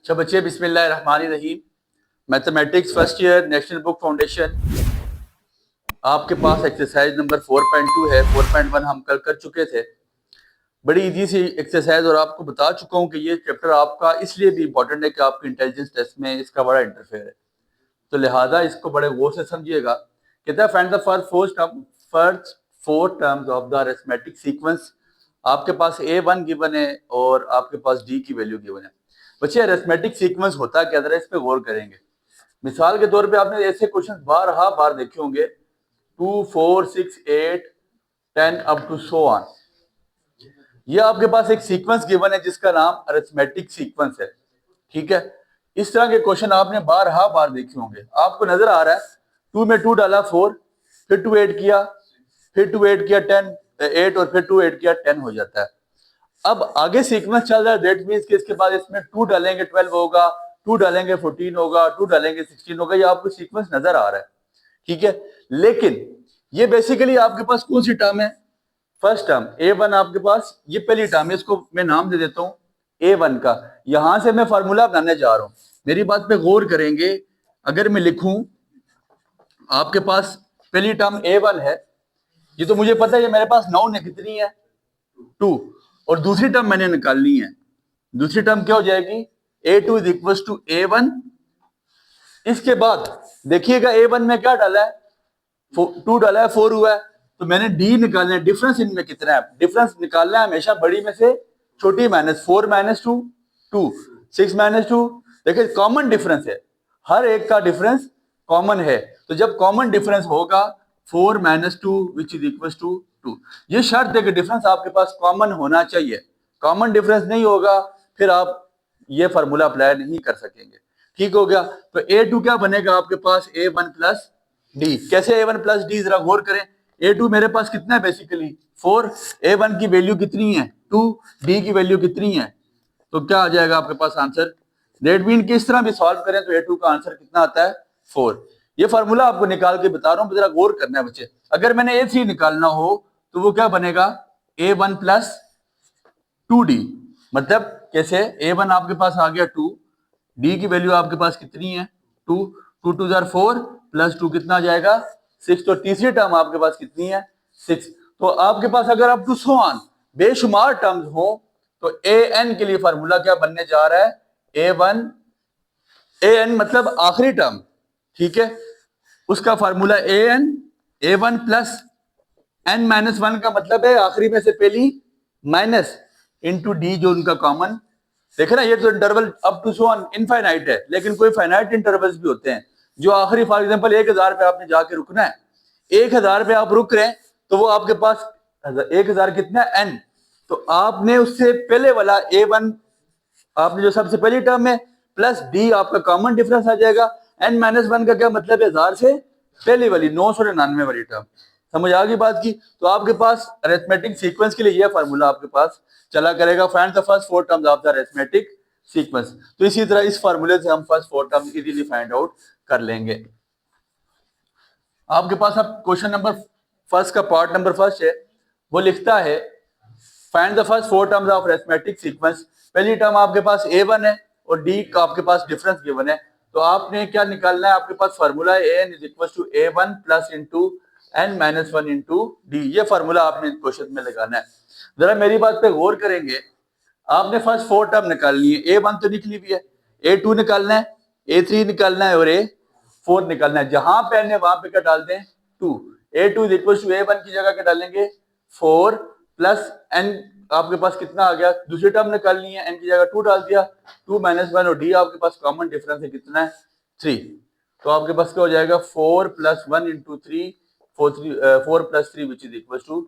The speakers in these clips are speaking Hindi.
अच्छा बच्चे, बिस्मिल्लाहिर्रहमानिर्रहीम। Mathematics first year, national book foundation. आपके पास एक्सरसाइज नंबर 4.2 है। 4.1 हम कल कर चुके थे। बड़ी इजी सी एक्सरसाइज, और आपको बता चुका हूँ कि ये चैप्टर आपका इसलिए भी इंपॉर्टेंट है कि आपके इंटेलिजेंस टेस्ट में इसका बड़ा इंटरफेयर है, तो लिहाजा इसको बड़े गौर से समझिएगा। कहता है find the first four terms of the arithmetic sequence. आपके पास A1 गिवन है और आपके पास D की वैल्यू गिवन है। बच्चे, अरिथमेटिक सीक्वेंस होता क्या, जरा इस पे गौर करेंगे। मिसाल के तौर पे आपने ऐसे क्वेश्चन बार देखे होंगे, 2 4 6 8 10 अप टू सो ऑन। ये आपके पास एक सीक्वेंस गिवन है जिसका नाम अरिथमेटिक सीक्वेंस है। ठीक है, इस तरह के क्वेश्चन आपने बार देखे होंगे। आपको नजर आ रहा है 2 में 2 डाला 4, फिर 2 ऐड किया, फिर 2 ऐड किया 10 8, और फिर 2 ऐड किया 10 हो जाता है। अब आगे सीक्वेंस चल रहा है, दैट मींस कि इसके बाद इसमें 2 डालेंगे 12 होगा, 2 डालेंगे 14 होगा, 2 डालेंगे 16 होगा। ये आपको सीक्वेंस नजर आ रहा है। ठीक है, लेकिन ये बेसिकली आपके पास कौन सी टर्म है? फर्स्ट टर्म A1 आपके पास, ये पहली टर्म है, इसको मैं नाम दे देता हूं A1 का। यहां से मैं फार्मूला बनाने जा रहा हूं, मेरी बात पे गौर करेंगे। अगर मैं लिखूं, आपके पास पहली टर्म A1 है, ये तो मुझे पता है, ये मेरे पास नाउन है, कितनी है? 2। और दूसरी टर्म मैंने निकालनी है। दूसरी टर्म क्या हो जाएगी? A2 is equal to A1। इसके बाद देखिएगा A1 में क्या डाला है? 2 डाला है, 4 हुआ है, तो मैंने D निकालना है। डिफरेंस इनमें कितना है? डिफरेंस निकालना है हमेशा बड़ी में से छोटी माइनस। 4 minus 2 2, 6 minus 2। देखिए कॉमन डिफरेंस है, हर एक का डिफरेंस कॉमन है। तो जब कॉमन डिफरेंस होगा 4 minus 2 which is equal to 2। ये शर्त है कि डिफरेंस आपके पास कॉमन होना चाहिए। कॉमन डिफरेंस नहीं होगा फिर आप ये फार्मूला अप्लाई नहीं कर सकेंगे। ठीक हो गया। तो A2 क्या बनेगा आपके पास? A1 plus D। कैसे A1 प्लस D, जरा गौर करें। A2 मेरे पास कितना है? बेसिकली 4। A1 की वैल्यू कितनी है? 2। D की वैल्यू कितनी है? तो क्या आ जाएगा आपके पास आंसर? दैट मीन किस तरह भी सॉल्व करें तो A2 का आंसर कितना आता है? 4। ये फार्मूला आपको निकाल के बता रहा हूं, जरा गौर करना है बच्चे। अगर मैंने A3 निकालना हो तो वो क्या बनेगा? A1 plus 2D। मतलब कैसे? A1 आपके पास आ गया 2, D की वैल्यू आपके पास कितनी है? 2। 2 2 जार 4 प्लस 2 कितना आ जाएगा? 6। तो तीसरी टर्म आपके पास कितनी है? 6। तो आपके पास अगर आप टू सो ऑन बेशुमार टर्म्स हो तो AN के लिए फार्मूला क्या बनने जा रहा है? A1 AN मतलब आखिरी टर्म। ठीक है, उसका formula AN A1 plus N minus 1 का मतलब है आखिरी में से पहली माइनस इंटू D जो उनका कॉमन। देखे ना, ये तो interval up to so on infinite है, लेकिन कोई फाइनाइट इंटरवल्स भी होते हैं जो आखिरी, फॉर एग्जांपल 1000 पे आपने जाके रुकना है, 1000 पे आप रुक रहे हैं तो वो आपके पास 1000 कितना है? N। तो आपने उससे पहले वाला A1 आपने जो सबसे पहली टर्म है प्लस D आपका कॉमन डिफरेंस आ जाएगा। N माइनस 1 का क्या मतलब है? 1000 से पहली वाली 999 वाली टर्म। समझ आ गई बात की? तो आपके पास अरिथमेटिक सीक्वेंस के लिए यह फार्मूला आपके पास चला करेगा, find the first 4 terms of the arithmetic sequence. तो इसी तरह इस फार्मूले से हम first 4 terms easily find out कर लेंगे। आपके पास अब क्वेश्चन नंबर फर्स्ट का पार्ट नंबर फर्स्ट है, वो लिखता है find the first 4 terms of arithmetic sequence. पहली टर्म आपके पास A1 है और D का आपके पास डिफरेंस गिवन है। तो आपने क्या निकालना है? आपके पास फार्मूला है AN is equal to A1 plus into N minus 1 into D। ये फार्मूला आपने क्वेश्चन में लगाना है। जरा मेरी बात पे गौर करेंगे। आपने फर्स्ट 4 टर्म निकालनी है। A1 तो निकली भी है, A2 निकालना है, A3 निकालना है और A4 निकालना है। जहां पे N है वहां पे क्या डाल दें? 2। A2 is equal to A1 की जगह क्या डालेंगे? 4 प्लस N आपके पास कितना आ गया? दूसरी टर्म निकालनी है, N की जगह 2 डाल दिया, 2 माइनस 1, और D आपके पास कॉमन डिफरेंस है कितना है? 3। तो आपके पास क्या हो जाएगा? 4 plus 1 into 3, 4 plus 3 which is equal to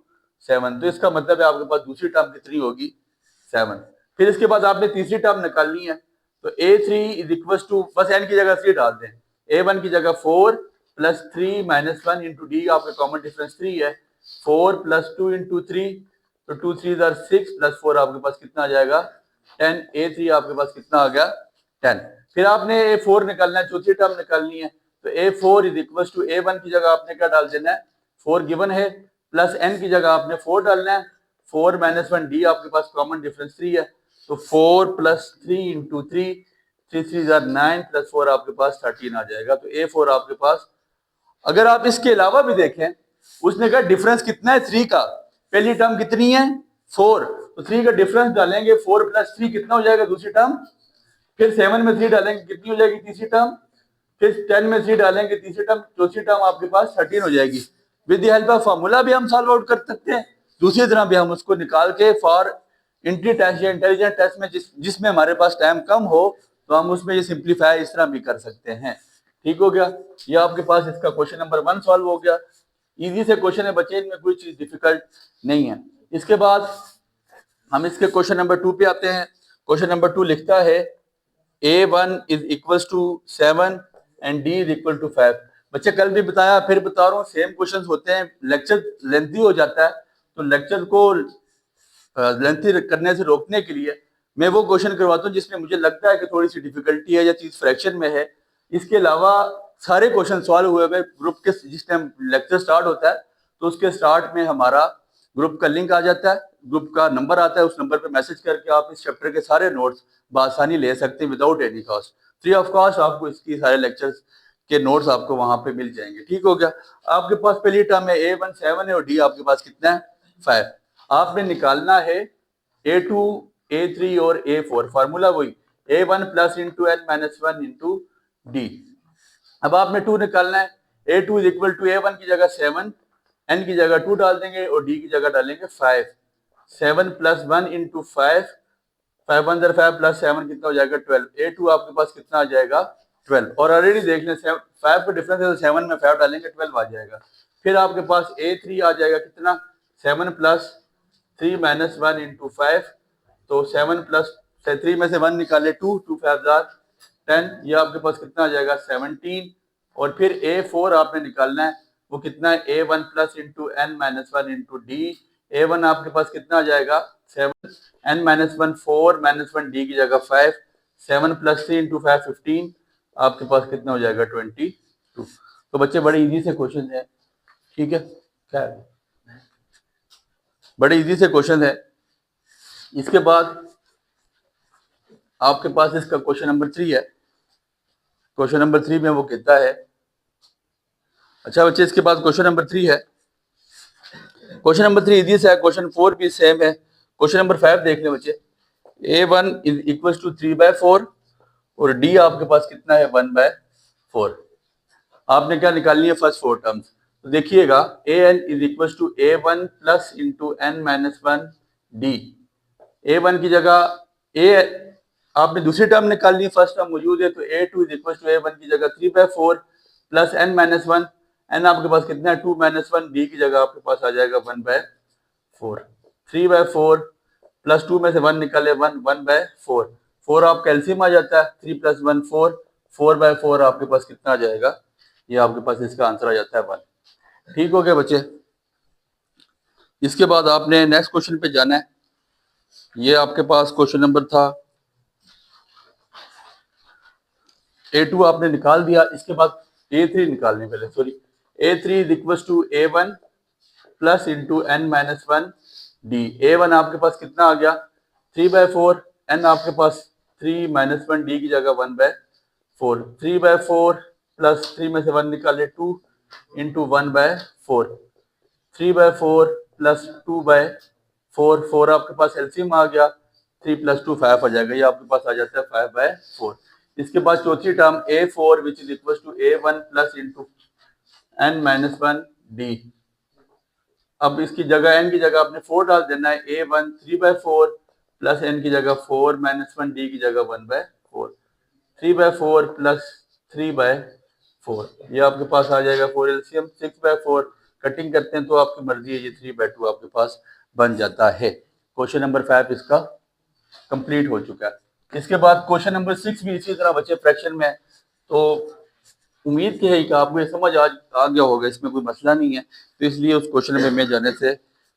7। तो इसका मतलब है आपके पास दूसरी टर्म कितनी होगी? 7। फिर इसके बाद आपने तीसरी टर्म निकालनी है, तो A3 इज इक्वल टू, बस N की जगह 3 डाल दें, A1 की जगह 4 प्लस 3 माइनस 1 इंटू D आपका कॉमन डिफरेंस 3 है, 4 प्लस 2 इंटू 3, तो 2 3 6 प्लस 4 आपके पास कितना आ जाएगा? 10। A3 आपके पास कितना आ गया? 10। फिर आपने A4 निकालना है, चौथी टर्म निकालनी है, तो A4 is equal to A1 की जगह आपने क्या डाल देना है? 4 गिवन है, प्लस N की जगह आपने 4 डालना है, 4 माइनस 1 D आपके पास कॉमन डिफरेंस 3 है, तो 4 प्लस 3 इंटू 3, 3 3 9 प्लस 4 आपके पास 13 आ जाएगा। तो A4 आपके पास, अगर आप इसके अलावा भी देखें, उसने कहा डिफरेंस कितना है 3 का, पहली टर्म कितनी है 4, तो 3 का डिफरेंस डालेंगे, 4 प्लस 3 कितना हो जाएगा दूसरी टर्म, फिर 7 में 3 डालेंगे कितनी हो जाएगी तीसरी टर्म, फिर 10 में 3 डालेंगे तीसरी टर्म, चौथी टर्म आपके पास 13 हो जाएगी। With the help of formula भी हम सॉल्व आउट कर सकते हैं, दूसरी तरह भी हम उसको निकाल के फॉर एंट्री टेस्ट या इंटेलिजेंट टेस्ट में जिसमें हमारे पास टाइम कम हो तो हम उसमें ये सिंप्लीफाई इस तरह भी कर सकते हैं। ठीक हो गया, ये आपके पास इसका क्वेश्चन नंबर 1 सॉल्व हो गया। इजी से क्वेश्चन है बच्चे, इनमें कोई चीज डिफिकल्ट नहीं है। इसके बाद हम इसके क्वेश्चन नंबर 2 पे आते हैं। क्वेश्चन नंबर 2 लिखता है A1 is equal to 7 and D is equal to 5। बच्चे कल भी बताया, फिर बता रहा हूँ, सेम क्वेश्चंस होते हैं, लेक्चर लेंथी हो जाता है, तो लेक्चर को लेंथी करने से रोकने के लिए मैं वो क्वेश्चन करवाता हूँ जिसमें मुझे लगता है कि थोड़ी सी डिफिकल्टी है या चीज फ्रैक्शन में है। इसके अलावा सारे क्वेश्चन सॉल्व हुए हुए ग्रुप के, जिस टाइम लेक्चर स्टार्ट होता है तो उसके स्टार्ट में हमारा ग्रुप का लिंक आ जाता है, ग्रुप का नंबर आता है, उस नंबर पे मैसेज करके आप इस चैप्टर के सारे नोट्स बआसानी ले सकते हैं without any cost, free of cost आपको इसकी सारे लेक्चर्स के नोट्स आपको वहां पे मिल जाएंगे। ठीक हो गया, आपके पास पहली टर्म है A1 7 है और D आपके पास कितना है 5। आपने निकालना है A2 A3 और A4, फार्मूला वही A1 plus into N minus 1 into D। अब आपने 2 निकालना है, A2 is equal to A1 की जगह 7, N की जगह 2 डाल देंगे और D की जगह डालेंगे 5। 7 प्लस 1 इंटू 5, 5 1 5 प्लस 7 कितना हो जाएगा 12। A2 आपके पास कितना आ जाएगा 12, और ऑलरेडी देख लें 5 का डिफरेंस है तो 7 में 5 डालेंगे 12 आ जाएगा। फिर आपके पास A3 आ जाएगा कितना 7 प्लस 3 माइनस 1 इंटू 5, तो 7 प्लस 3 में से 1 निकाले 2 2 5 10, ये आपके पास कितना आ जाएगा 17। और फिर A4 आपने निकालना है, वो कितना है A1 plus into N minus 1 into D। A1 आपके पास कितना आ जाएगा 7, N माइनस 1 4 माइनस 1 D की जगह 5, 7 प्लस 3 इंटू 5 15, आपके पास कितना हो जाएगा 22। तो बच्चे बड़े इजी से क्वेश्चन है, ठीक है, क्या बड़े इजी से क्वेश्चन है। इसके बाद आपके पास इसका क्वेश्चन नंबर 3 है। क्वेश्चन नंबर 3 में वो कहता है, अच्छा बच्चे इसके बाद क्वेश्चन नंबर 3 है। क्वेश्चन नंबर 3 इजी से है, क्वेश्चन 4 भी सेम है। क्वेश्चन नंबर 5 देख लें बच्चे, A1 इज इक्वल टू 3/4 और D आपके पास कितना है 1/4। आपने क्या निकालनी है फर्स्ट 4 टर्म्स, तो देखिएगा AN is equal to A1 plus into N minus 1 D। A1 की जगह A आपने दूसरी टर्म निकालनी है, फर्स्ट टर्म मौजूद है, तो A2 is equal to A1 की जगह 3/4 प्लस N माइनस 1, N आपके पास कितना है 2 माइनस 1, D की जगह आपके पास आ जाएगा 1/4। 3/4 प्लस 2 में से 1 निकाले 1 1/4, 4 आप कैल्सियम आ जाता है, 3 प्लस 1 4, 4/4 आपके पास कितना आ जाएगा, ये आपके पास इसका आंसर आ जाता है 1। ठीक हो गया बच्चे। इसके बाद आपने नेक्स्ट क्वेश्चन पे जाना है। ये आपके पास क्वेश्चन नंबर था A2 आपने निकाल दिया। इसके बाद A3 निकालने पहले, sorry, A3 is equal to A1 plus into N minus 1 D। A1 आपके पास कितना आ गया 3/4, N आपके पास 3 माइनस 1, D की जगह 1/4। 3/4 प्लस 3 में से 1 निकाले 2 इंटू 1/4, 3/4 प्लस 2/4, 4 आपके पास एलसीएम आ गया, 3 प्लस 2 5 आ जाएगा, ये आपके पास आ जाता है 5/4। इसके बाद चौथी term A4 which is equal to A1 plus into N minus 1 D। अब इसकी जगह N की जगह आपने 4 डाल देना है, A1 3/4 प्लस N की जगह 4 माइनस 1 D की जगह 1/4, 3/4 प्लस 3/4, ये आपके पास आ जाएगा 4 एलसीएम 6/4, कटिंग करते हैं तो आपकी मर्जी है, ये 3/2 आपके पास बन जाता है। क्वेश्चन नंबर 5 इसका कंप्लीट हो चुका है। इसके बाद क्वेश्चन नंबर 6 भी इसी तरह बच्चे फ्रैक्शन में है, तो उम्मीद की है कि आपको ये समझ आ गया होगा, इसमें कोई मसला नहीं है, तो इसलिए उस क्वेश्चन में मैं जाने से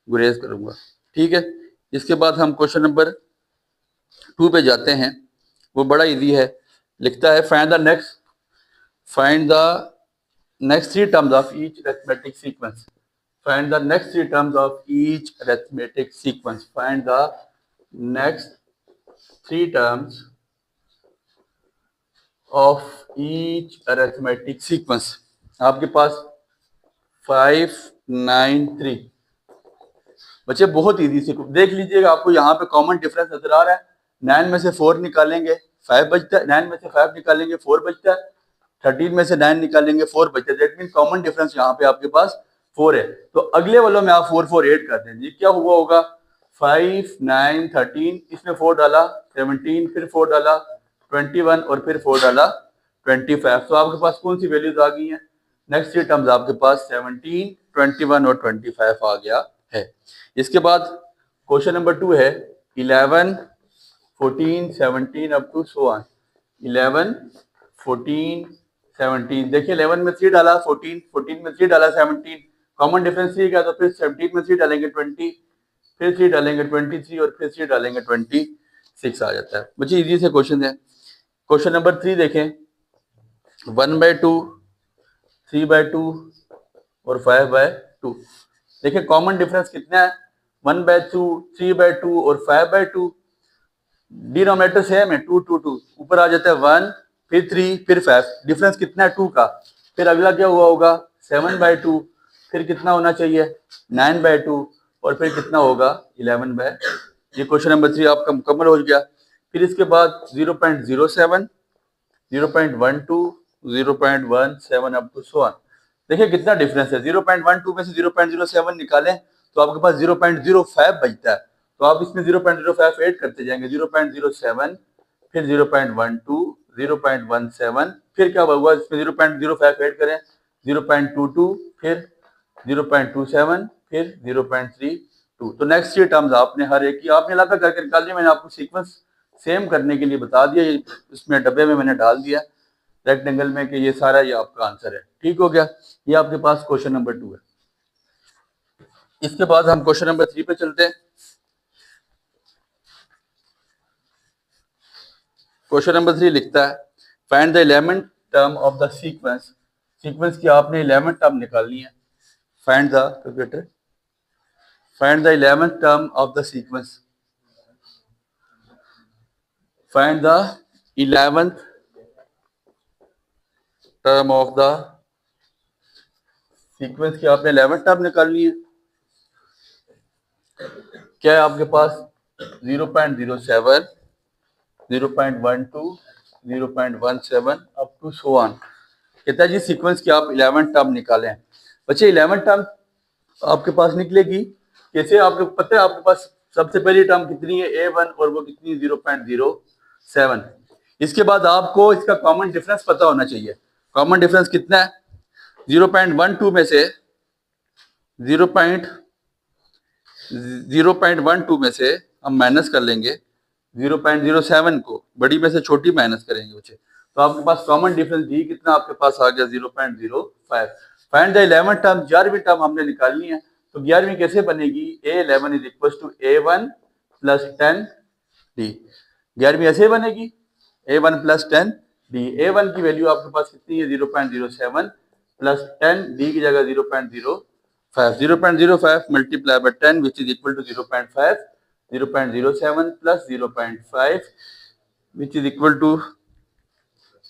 गुरेज करूंगा। ठीक है, इसके बाद हम क्वेश्चन नंबर 2 पे जाते हैं। वो बड़ा इजी है, लिखता है find the next 3 terms of each arithmetic sequence. Find the next 3 terms of each arithmetic sequence. Find the next 3 terms of each arithmetic sequence. आपके पास 593। बच्चे बहुत इजी से देख लीजिएगा, आपको यहाँ पे कॉमन डिफरेंस नजर आ रहा है। 9 में से 4 निकालेंगे 5 बचता है, 9 में से 5 निकालेंगे 4 बचता है, 13 में से 9 निकालेंगे 4 बचता है। दैट मीन कॉमन डिफरेंस यहाँ पे आपके पास 4 है। तो अगले वालों में आप 4 4 ऐड कर दें जी, क्या हुआ होगा 5 9 13, इसमें 4 डाला 17, फिर 4 डाला 21 और फिर 4 डाला 25। तो आपके पास कौन सी वैल्यूज आ गई हैं? नेक्स्ट थ्री टर्म्स आपके पास 17, 21 और 25 आ गया है। इसके बाद क्वेश्चन नंबर 2 है 11, 14, 17 अप टू सो ऑन। 11, 14, 17। देखिए 11 में 3 डाला 14, 14 में 3 डाला 17, कॉमन डिफरेंस 3 का, तो फिर 17 में 3 डालेंगे 20, फिर 3 डालेंगे 23 और फिर 3 डालेंगे 26 आ जाता है। बच्चे इजी से क्वेश्चन है। क्वेश्चन नंबर 3 देखें, 1/2, 3/2 और 5/2। देखिए कॉमन डिफरेंस कितना है? 1/2, 3/2 और 5/2। डिनोमिनेटर सेम है 2 2 2, ऊपर आ जाता है 1, फिर 3, फिर 5। डिफरेंस कितना है? 2 का। फिर अगला क्या हुआ होगा 7/2, फिर कितना होना चाहिए 9/2 और फिर कितना होगा 11/। ये क्वेश्चन नंबर 3 आपका मुकम्मल हो गया। फिर इसके बाद 0.07, 0.12, 0.17 अप टू सो ऑन। देखिए कितना डिफरेंस है। 0.12 में से 0.07 निकालें तो आपके पास 0.05 बचता है। तो आप इसमें 0.05 ऐड करते जाएंगे, 0.07, फिर 0.12, 0.17, फिर क्या होगा इसमें 0.05 ऐड करें 0.22, फिर 0.27, फिर 0.32। तो नेक्स्ट 3 टर्म्स आपने हर एक की आपने इलाका करके निकाल दिया। मैंने आपको सीक्वेंस सेम करने के लिए बता दिया, इसमें डब्बे में मैंने डाल दिया रेक्टेंगल में कि ये सारा ये आपका आंसर है। ठीक हो गया। ये आपके पास क्वेश्चन नंबर 2 है। इसके बाद हम क्वेश्चन नंबर 3 पे चलते हैं। क्वेश्चन नंबर 3 लिखता है find the 11th term of the sequence. Sequence की आपने 11th टर्म निकालनी है। Find the calculator, find the 11th term of the sequence. Find the 11th term of the sequence की आपने 11th टर्म निकालनी है। क्या है आपके पास 0.07, 0.12, 0.17 अप टू सो ऑन। कहता है जी सीक्वेंस की आप 11th टर्म निकालें। बच्चे 11th टर्म आपके पास निकलेगी कैसे? आपको पता है आपके पास सबसे पहली टर्म कितनी है A1 और वो कितनी 0.07। इसके बाद आपको इसका कॉमन डिफरेंस पता होना चाहिए। कॉमन डिफरेंस कितना है? 0.12 में से 0.12 में से हम माइनस कर लेंगे 0.07 को, बड़ी में से छोटी माइनस करेंगे बच्चे। तो आपके पास कॉमन डिफरेंस डी कितना आपके पास आ गया 0.05। फाइंड द 11th टर्म, 11वीं टर्म हमने निकालनी है। तो 11वीं कैसे बनेगी? A11 is equal to A1 plus 10D। 11वीं ऐसे बनेगी A1 प्लस 10D। A1 की वैल्यू आपके पास कितनी है 0.07 प्लस 10D की जगह 0.05। 0.05 multiply by 10 which is equal to 0.5। 0.07 plus 0.5 which is equal to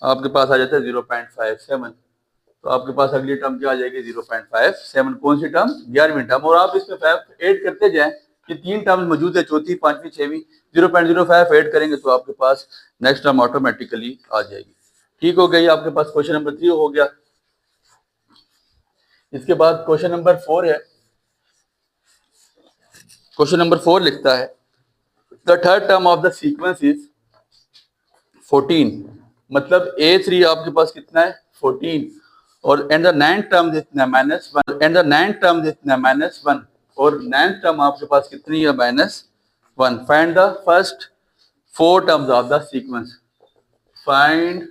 आपके पास आ जाता है 0.57। तो आपके पास अगली टर्म क्या आ जाएगी 0.57। कौन सी टर्म? 11वीं टर्म। और आप इसमें 5 ऐड करते जाएं कि 3 टर्म मौजूद है, चौथी, पांचवी, छठवीं। 0.05 ऐड करेंगे तो आपके पास नेक्स्ट टर्म ऑटोमेटिकली आ जाएगी। ठीक हो गई। आपके पास क्वेश्चन नंबर 3 हो गया। इसके बाद क्वेश्चन नंबर 4 है। क्वेश्चन नंबर 4 लिखता है the third term of the sequence is 14। मतलब A3 आपके पास कितना है 14 और एंड द 9th टर्म कितना है -1 एंड द 9th टर्म कितना है -1 और 9th टर्म आपके पास कितनी है -1। Find the first 4 terms of the sequence. Find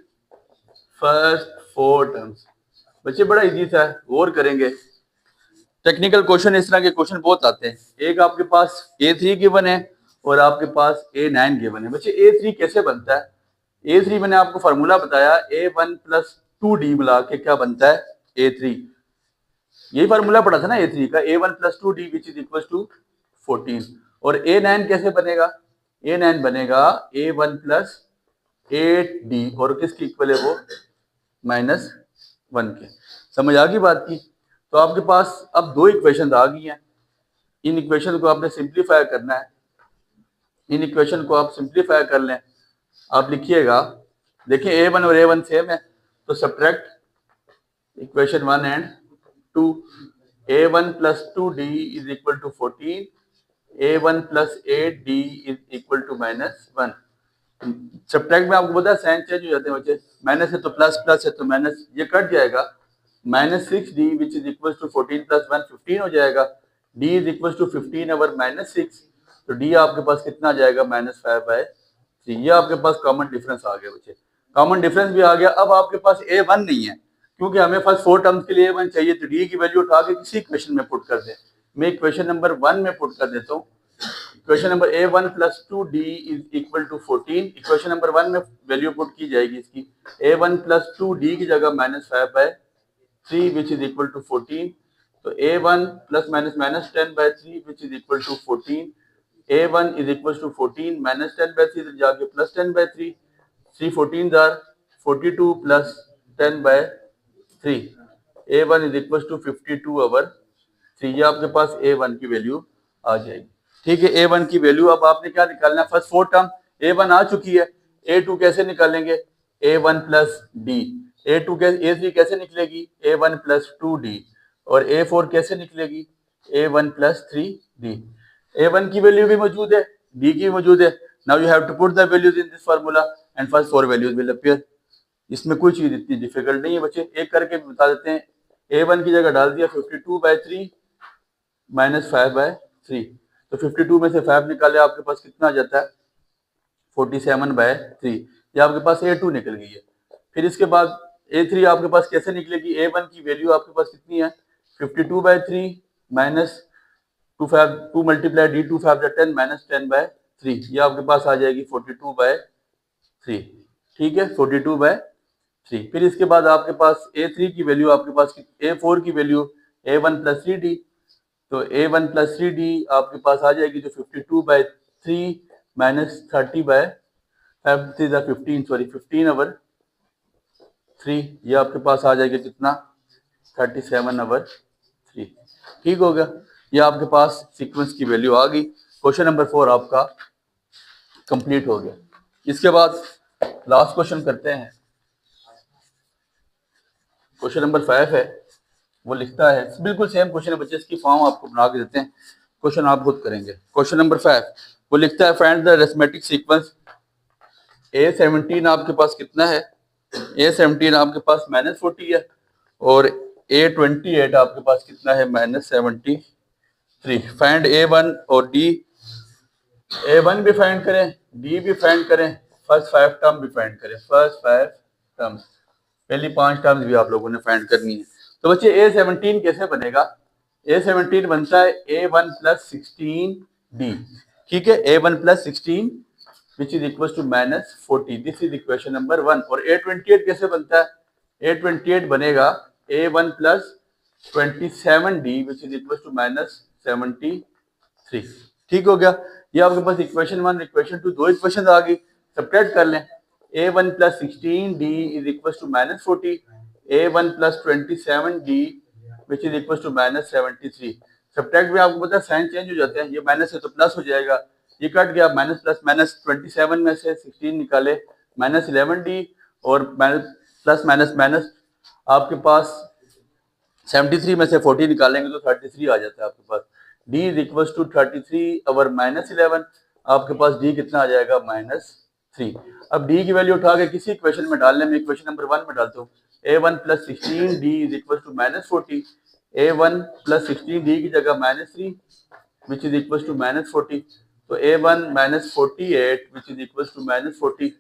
first 4 terms. बच्चे बड़ा इजी सा है, गौर करेंगे। टेक्निकल क्वेश्चन इस तरह के क्वेश्चन बहुत आते हैं। एक आपके पास A3 गिवन है और आपके पास A9 गिवन है। बच्चे A3 कैसे बनता है? A3 मैंने आपको फार्मूला बताया A1 प्लस 2D मिला के क्या बनता है A3। यही फार्मूला पढ़ा था ना A3 का, A1 plus 2D which is equal to 14। और A9 कैसे बनेगा? A9 बनेगा A1 प्लस 8D और किसके इक्वल है वो, -1 के। समझ आ गई बात की। तो आपके पास अब दो इक्वेशन आ गई हैं, इन इक्वेशन को आपने सिंप्लीफाई करना है। इन इक्वेशन को आप सिंप्लीफाई कर लें। आप लिखिएगा, देखिए A1 और A1 सेम है, तो subtract equation 1 and 2। A1 + 2D is equal to 14, A1 + 8D is equal to -1। Subtract में आपको पता है साइन चेंज हो जाते हैं बच्चे, माइनस है तो प्लस, प्लस है तो माइनस, ये कट जाएगा। -6D which is equal to 14 + 1 15 हो जाएगा। D is equal to 15 over -6, तो D आपके पास कितना आ जाएगा, -5/3। ये आपके पास कॉमन डिफरेंस आ गया बच्चे, कॉमन डिफरेंस भी आ गया। अब आपके पास A1 नहीं है, क्योंकि हमें फर्स्ट 4 टर्म्स के लिए A1 चाहिए, तो D की वैल्यू उठा के किसी इक्वेशन में पुट कर दें। मैं इक्वेशन नंबर 1 में पुट कर देता हूँ। Equation number A1 + 2D is equal to 14। Equation number 1 में वैल्यू पुट की जाएगी इसकी, A1 + 2D की जगह -5/3 विच इज इक्वल टू 14। तो A1 + -10/3 which is equal to 14। A1 is equal to 14 -10/3 तो जाके +10/3, 3 14 are 42 + 10/3। A1 is equal to 52/3। ये आपके पास A1 की वैल्यू आ जाएगी। ठीक है, A1 की वैल्यू अब आपने क्या निकालना है, फर्स्ट 4 टर्म A1 आ चुकी है, A2 कैसे निकालेंगे, A1 + D। A3 कैसे निकलेगी, A1 + 2D। और A4 कैसे निकलेगी, A1 + 3D। A1 की वैल्यू भी मौजूद है, D की मौजूद है। Now you have to put the values in this formula and first 4 values will appear. इसमें कोई चीज इतनी डिफिकल्ट नहीं है बच्चे, एक करके बता देते हैं। A1 की जगह डाल दिया 52/3 -5/3, तो 52 में से 5 निकाले, आपके पास कितना आ जाता है, 47/3। ये आपके पास A2 निकल गई है। फिर इसके बाद A3 आपके पास कैसे निकलेगी, A1 की वैल्यू आपके पास कितनी है, 52/3 माइनस 2 × D 2 5 10 -10/3। ये आपके पास आ जाएगी 42/3। ठीक है, 42/3। फिर इसके बाद आपके पास A3 की वैल्यू, आपके पास A4 की वैल्यू A1 + 3D। तो A1 + 3D आपके पास आ जाएगी जो 52/3 -30/15 ये आपके पास आ जाएगा कितना, 37/3। ठीक हो गया, ये आपके पास सीक्वेंस की वैल्यू आ गई। क्वेश्चन नंबर 4 आपका कंप्लीट हो गया। इसके बाद लास्ट क्वेश्चन करते हैं। क्वेश्चन नंबर 5 है, वो लिखता है, बिल्कुल सेम क्वेश्चन है बच्चे, इसकी फॉर्म आपको बना के देते हैं, क्वेश्चन आप खुद करेंगे। क्वेश्चन नंबर 5 वो लिखता है, find the arithmetic sequence. A17 आपके पास कितना है, A17 आपके पास -40 है, और A28 आपके पास कितना है, -73। फाइंड A1 और D। A1 भी फाइंड करें, D भी फाइंड करें, फर्स्ट 5 टर्म भी फाइंड करें, फर्स्ट 5 टर्म्स, पहली 5 टर्म्स भी आप लोगों ने फाइंड करनी है। तो बच्चे A17 कैसे बनेगा, A17 बनता है A1 + 16D। ठीक है, A1 + 16 which is equal to -40। This is equation number 1। और A28 कैसे बनता है, A28 बनेगा A1 + 27D which is equal to -73। ठीक हो गया, ये आपके पास इक्वेशन 1 इक्वेशन 2 दो इक्वेशन आ गई। सब्ट्रैक्ट कर लें, A1 + 16D is equal to -40, A1 + 27D which is equal to -73। Subtract में आपको पता है साइन चेंज हो जाते हैं, ये माइनस है तो प्लस हो जाएगा, ये कट गया, माइनस प्लस माइनस, 27 में से 16 निकाले, -11D, और प्लस माइनस माइनस आपके पास 73 में से 40 निकालेंगे तो 33 आ जाता है आपके पास। D is equal to 33 over -11, आपके पास D कितना आ जाएगा, -3। अब D की वैल्यू उठा के किसी इक्वेशन में डालने में, इक्वेशन नंबर 1 में डालता हूँ, A1 + 16D is equal to -40, A1 + 16D की जगह -3 विच इज इक्वल टू -40। तो A1 -48 which is equal to -40,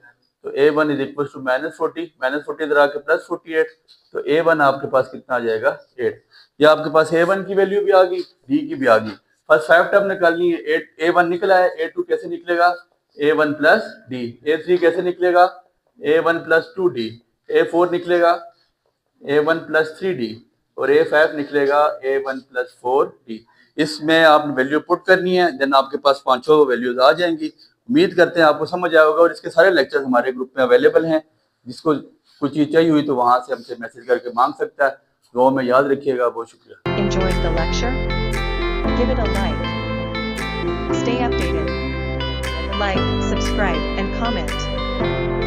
तो A1 इज इक्वल टू -40 इधर आके +48, तो A1 आपके पास कितना आ जाएगा, 8। ये आपके पास A1 की वैल्यू भी आ गई, D की भी आ गई। फर्स्ट 5 टर्म निकालनी है, A1 निकला है, A2 कैसे निकलेगा, A1 + D। A3 कैसे निकलेगा, A1 + 2D। A4 निकलेगा A1 + 3D, और A5 निकलेगा A1 + 4D। इसमें आपने वैल्यू पुट करनी है, देन आपके पास पांचों वैल्यूज आ जाएंगी। उम्मीद करते हैं आपको समझ आया होगा और इसके सारे लेक्चर्स हमारे ग्रुप में अवेलेबल हैं। जिसको कोई चीज़ चाहिए हुई तो वहाँ से हमसे मैसेज करके मांग सकता है। दुआ में याद रखिएगा। बहुत शुक्रिया। Enjoyed the lecture? Give it a like. Stay updated. Like, subscribe, and comment.